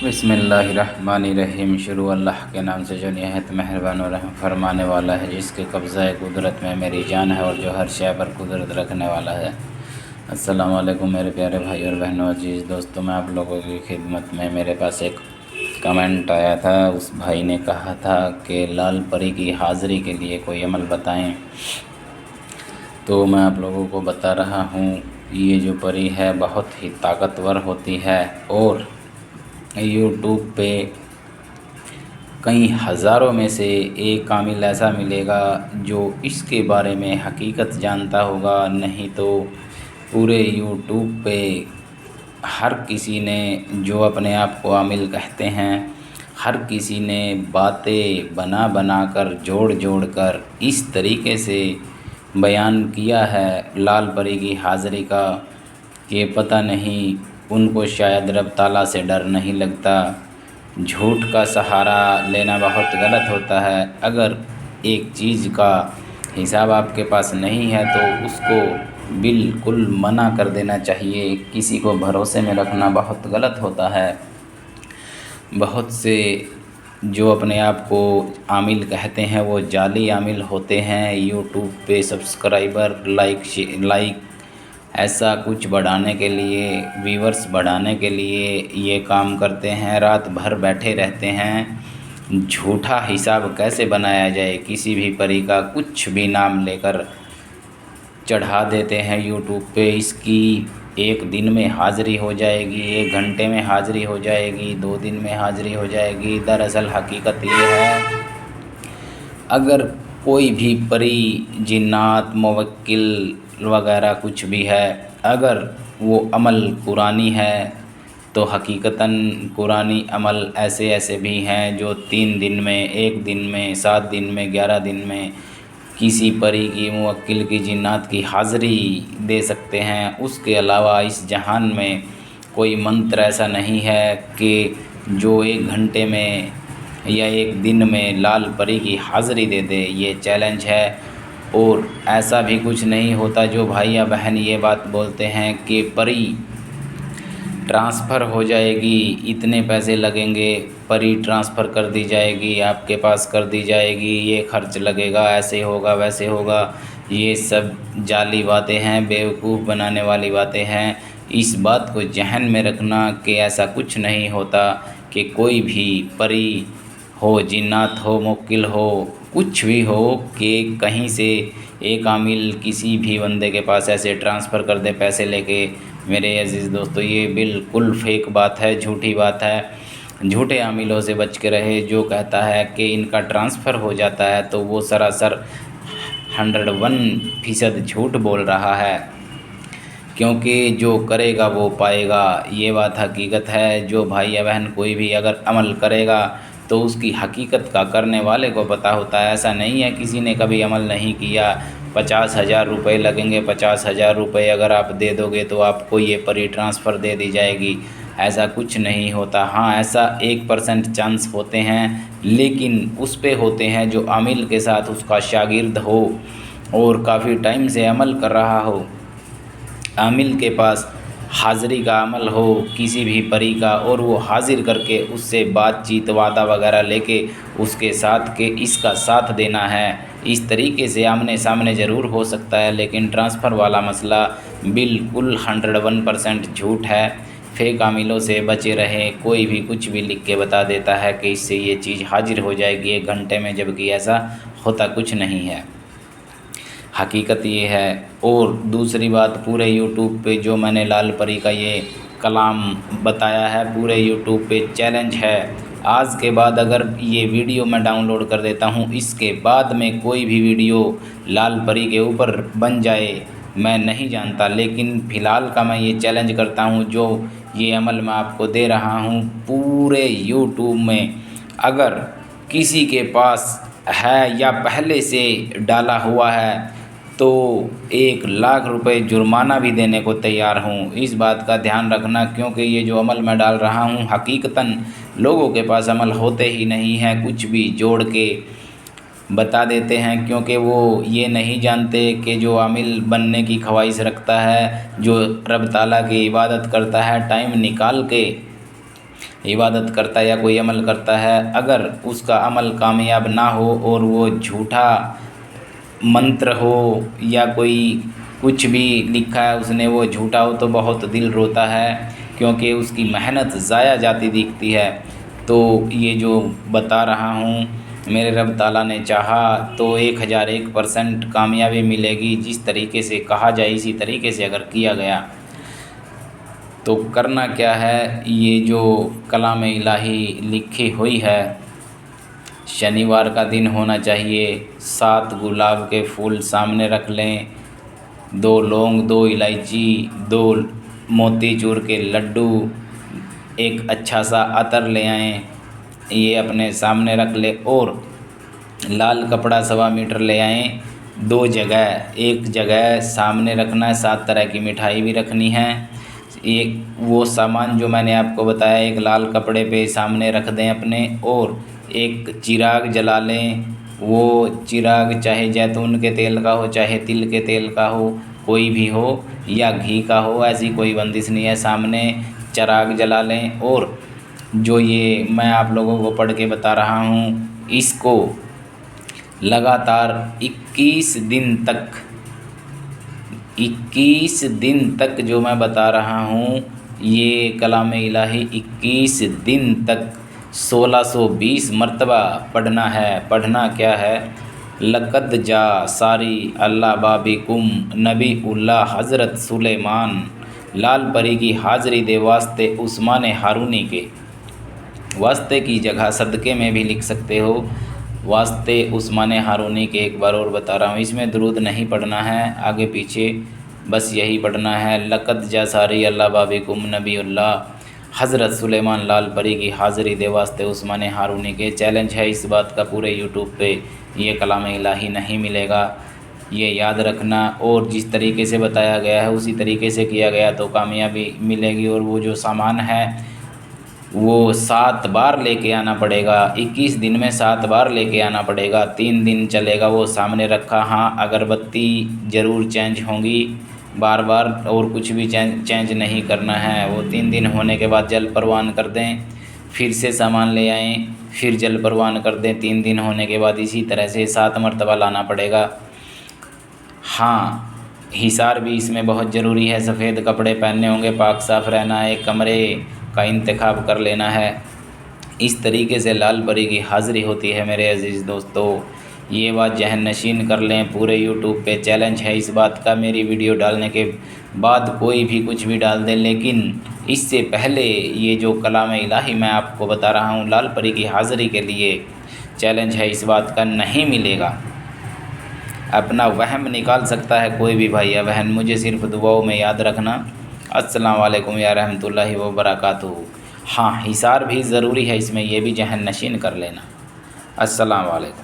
بسم اللہ الرحمن الرحیم۔ شروع اللہ کے نام سے جو نہایت مہربان و رحم فرمانے والا ہے، جس کے قبضہ قدرت میں میری جان ہے اور جو ہر شے پر قدرت رکھنے والا ہے۔ السلام علیکم میرے پیارے بھائی اور بہنوں، عزیز دوستوں، میں آپ لوگوں کی خدمت میں میرے پاس ایک کمنٹ آیا تھا۔ اس بھائی نے کہا تھا کہ لال پری کی حاضری کے لیے کوئی عمل بتائیں، تو میں آپ لوگوں کو بتا رہا ہوں۔ یہ جو پری ہے بہت ہی طاقتور ہوتی ہے اور یوٹیوب پہ کئی ہزاروں میں سے ایک عامل ایسا ملے گا جو اس کے بارے میں حقیقت جانتا ہوگا، نہیں تو پورے یوٹیوب پہ ہر کسی نے جو اپنے آپ کو عامل کہتے ہیں، ہر کسی نے باتیں بنا بنا کر جوڑ کر اس طریقے سے بیان کیا ہے لال پری کی حاضری کا کہ پتہ نہیں ان کو شاید رب تعالیٰ سے ڈر نہیں لگتا۔ جھوٹ کا سہارا لینا بہت غلط ہوتا ہے۔ اگر ایک چیز کا حساب آپ کے پاس نہیں ہے تو اس کو بالکل منع کر دینا چاہیے۔ کسی کو بھروسے میں رکھنا بہت غلط ہوتا ہے۔ بہت سے جو اپنے آپ کو عامل کہتے ہیں وہ جعلی عامل ہوتے ہیں۔ یوٹیوب پہ سبسکرائبر لائک ایسا کچھ بڑھانے کے لیے، ویورز بڑھانے کے لیے یہ کام کرتے ہیں، رات بھر بیٹھے رہتے ہیں۔ جھوٹا حساب کیسے بنایا جائے، کسی بھی پری کا کچھ بھی نام لے کر چڑھا دیتے ہیں یوٹیوب پہ۔ اس کی ایک دن میں حاضری ہو جائے گی، 1 گھنٹے میں حاضری ہو جائے گی، 2 دن میں حاضری ہو جائے گی۔ دراصل حقیقت یہ ہے، اگر کوئی بھی پری، جنات، موکل وغیرہ کچھ بھی ہے، اگر وہ عمل قرآنی ہے تو حقیقتاً قرآنی عمل ایسے بھی ہیں جو 3 دن میں، 1 دن میں، 7 دن میں، 11 دن میں کسی پری کی، موکل کی، جنات کی حاضری دے سکتے ہیں۔ اس کے علاوہ اس جہان میں کوئی منتر ایسا نہیں ہے کہ جو 1 گھنٹے میں یا 1 دن میں لال پری کی حاضری دے دے۔ یہ چیلنج ہے، اور ایسا بھی کچھ نہیں ہوتا جو بھائی یا بہن یہ بات بولتے ہیں کہ پری ٹرانسفر ہو جائے گی، اتنے پیسے لگیں گے، پری ٹرانسفر کر دی جائے گی، آپ کے پاس کر دی جائے گی، یہ خرچ لگے گا، ایسے ہوگا ویسے ہوگا۔ یہ سب جعلی باتیں ہیں، بیوقوف بنانے والی باتیں ہیں۔ اس بات کو ذہن میں رکھنا کہ ایسا کچھ نہیں ہوتا کہ کوئی بھی پری ہو، جنات ہو، موکل ہو، کچھ بھی ہو، کہ کہیں سے ایک عامل کسی بھی بندے کے پاس ایسے ٹرانسفر کر دے پیسے لے کے۔ میرے عزیز دوستو، یہ بالکل فیک بات ہے، جھوٹی بات ہے۔ جھوٹے عاملوں سے بچ کے رہے۔ جو کہتا ہے کہ ان کا ٹرانسفر ہو جاتا ہے تو وہ سراسر 101% جھوٹ بول رہا ہے، کیونکہ جو کرے گا وہ پائے گا۔ یہ بات حقیقت ہے۔ جو بھائی یا بہن کوئی بھی اگر عمل کرے گا تو اس کی حقیقت کا کرنے والے کو پتہ ہوتا ہے۔ ایسا نہیں ہے کسی نے کبھی عمل نہیں کیا، 50,000 روپے لگیں گے، 50,000 روپے اگر آپ دے دو گے تو آپ کو یہ پری ٹرانسفر دے دی جائے گی، ایسا کچھ نہیں ہوتا۔ ہاں، ایسا 1% چانس ہوتے ہیں، لیکن اس پہ ہوتے ہیں جو عامل کے ساتھ اس کا شاگرد ہو اور کافی ٹائم سے عمل کر رہا ہو، عامل کے پاس حاضری کا عمل ہو کسی بھی پری کا، اور وہ حاضر کر کے اس سے بات چیت، وعدہ وغیرہ لے کے اس کے ساتھ کہ اس کا ساتھ دینا ہے۔ اس طریقے سے آمنے سامنے ضرور ہو سکتا ہے، لیکن ٹرانسفر والا مسئلہ بالکل 101% جھوٹ ہے۔ فیک عاملوں سے بچے رہیں۔ کوئی بھی کچھ بھی لکھ کے بتا دیتا ہے کہ اس سے یہ چیز حاضر ہو جائے گی 1 گھنٹے میں، جبکہ ایسا ہوتا کچھ نہیں ہے۔ حقیقت یہ ہے۔ اور دوسری بات، پورے یوٹیوب پہ جو میں نے لال پری کا یہ کلام بتایا ہے، پورے یوٹیوب پہ چیلنج ہے، آج کے بعد اگر یہ ویڈیو میں ڈاؤن لوڈ کر دیتا ہوں، اس کے بعد میں کوئی بھی ویڈیو لال پری کے اوپر بن جائے، میں نہیں جانتا، لیکن فی الحال کا میں یہ چیلنج کرتا ہوں، جو یہ عمل میں آپ کو دے رہا ہوں، پورے یوٹیوب میں اگر کسی کے پاس ہے یا پہلے سے ڈالا ہوا ہے تو 1,00,000 روپے جرمانہ بھی دینے کو تیار ہوں۔ اس بات کا دھیان رکھنا، کیونکہ یہ جو عمل میں ڈال رہا ہوں حقیقتاً لوگوں کے پاس عمل ہوتے ہی نہیں ہیں، کچھ بھی جوڑ کے بتا دیتے ہیں، کیونکہ وہ یہ نہیں جانتے کہ جو عامل بننے کی خواہش رکھتا ہے، جو رب تعالیٰ کی عبادت کرتا ہے، ٹائم نکال کے عبادت کرتا ہے یا کوئی عمل کرتا ہے، اگر اس کا عمل کامیاب نہ ہو اور وہ جھوٹا منتر ہو یا کوئی کچھ بھی لکھا ہے اس نے وہ جھوٹا ہو، تو بہت دل روتا ہے، کیونکہ اس کی محنت ضائع جاتی دکھتی ہے۔ تو یہ جو بتا رہا ہوں، میرے رب تعالیٰ نے چاہا تو 1001% کامیابی ملے گی۔ جس طریقے سے کہا جائے اسی طریقے سے اگر کیا گیا تو کرنا کیا ہے، یہ جو کلام الہی لکھی ہوئی ہے، شنیوار کا دن ہونا چاہیے، 7 گلاب کے پھول سامنے رکھ لیں، 2 لونگ، 2 الائچی، 2 موتی چور کے لڈو، ایک اچھا سا عطر لے آئیں، یہ اپنے سامنے رکھ لیں، اور لال کپڑا 1.25 میٹر لے آئیں۔ 2 جگہ، ایک جگہ سامنے رکھنا ہے، 7 طرح کی مٹھائی بھی رکھنی ہے۔ ایک وہ سامان جو میں نے آپ کو بتایا، ایک لال کپڑے پہ سامنے رکھ دیں اپنے، اور ایک چراغ جلا لیں۔ وہ چراغ چاہے زیتون کے تیل کا ہو، چاہے تل کے تیل کا ہو، کوئی بھی ہو، یا گھی کا ہو، ایسی کوئی بندش نہیں ہے۔ سامنے چراغ جلا لیں، اور جو یہ میں آپ لوگوں کو پڑھ کے بتا رہا ہوں، اس کو لگاتار 21 دن تک جو میں بتا رہا ہوں، یہ کلام الہی 21 دن تک 1620 مرتبہ پڑھنا ہے۔ پڑھنا کیا ہے؟ لقد جا ساری اللہ بابکم نبی اللہ حضرت سلیمان، لال پری کی حاضری دے واسطے عثمان ہارونی کے، واسطے کی جگہ صدقے میں بھی لکھ سکتے ہو، واسطے عثمان ہارونی کے۔ ایک بار اور بتا رہا ہوں، اس میں درود نہیں پڑھنا ہے آگے پیچھے، بس یہی پڑھنا ہے، لقد جا ساری اللہ بابکم نبی اللہ حضرت سلیمان، لال پری کی حاضری دے واسطے عثمان ہارونی کے۔ چیلنج ہے اس بات کا، پورے یوٹیوب پہ یہ کلام الہی نہیں ملے گا، یہ یاد رکھنا، اور جس طریقے سے بتایا گیا ہے اسی طریقے سے کیا گیا تو کامیابی ملے گی۔ اور وہ جو سامان ہے وہ 7 بار لے کے آنا پڑے گا، 21 دن میں 7 بار لے کے آنا پڑے گا، 3 دن چلے گا وہ سامنے رکھا۔ ہاں، اگربتی ضرور چینج ہوں گی بار بار، اور کچھ بھی چینج نہیں کرنا ہے۔ وہ 3 دن ہونے کے بعد جل پروان کر دیں، پھر سے سامان لے آئیں، پھر جل پروان کر دیں، 3 دن ہونے کے بعد اسی طرح سے 7 مرتبہ لانا پڑے گا۔ ہاں، حصار بھی اس میں بہت ضروری ہے، سفید کپڑے پہننے ہوں گے، پاک صاف رہنا ہے، کمرے کا انتخاب کر لینا ہے۔ اس طریقے سے لال پری کی حاضری ہوتی ہے میرے عزیز دوستو، یہ بات ذہن نشین کر لیں۔ پورے یوٹیوب پہ چیلنج ہے اس بات کا، میری ویڈیو ڈالنے کے بعد کوئی بھی کچھ بھی ڈال دے، لیکن اس سے پہلے یہ جو کلام الہی میں آپ کو بتا رہا ہوں لال پری کی حاضری کے لیے، چیلنج ہے اس بات کا، نہیں ملے گا۔ اپنا وہم نکال سکتا ہے کوئی بھی بھائی یا بہن، مجھے صرف دعاؤں میں یاد رکھنا۔ السلام علیکم یا رحمۃ اللہ وبرکاتہ۔ ہاں، حصار بھی ضروری ہے اس میں، یہ بھی ذہن نشین کر لینا۔ السلام علیکم۔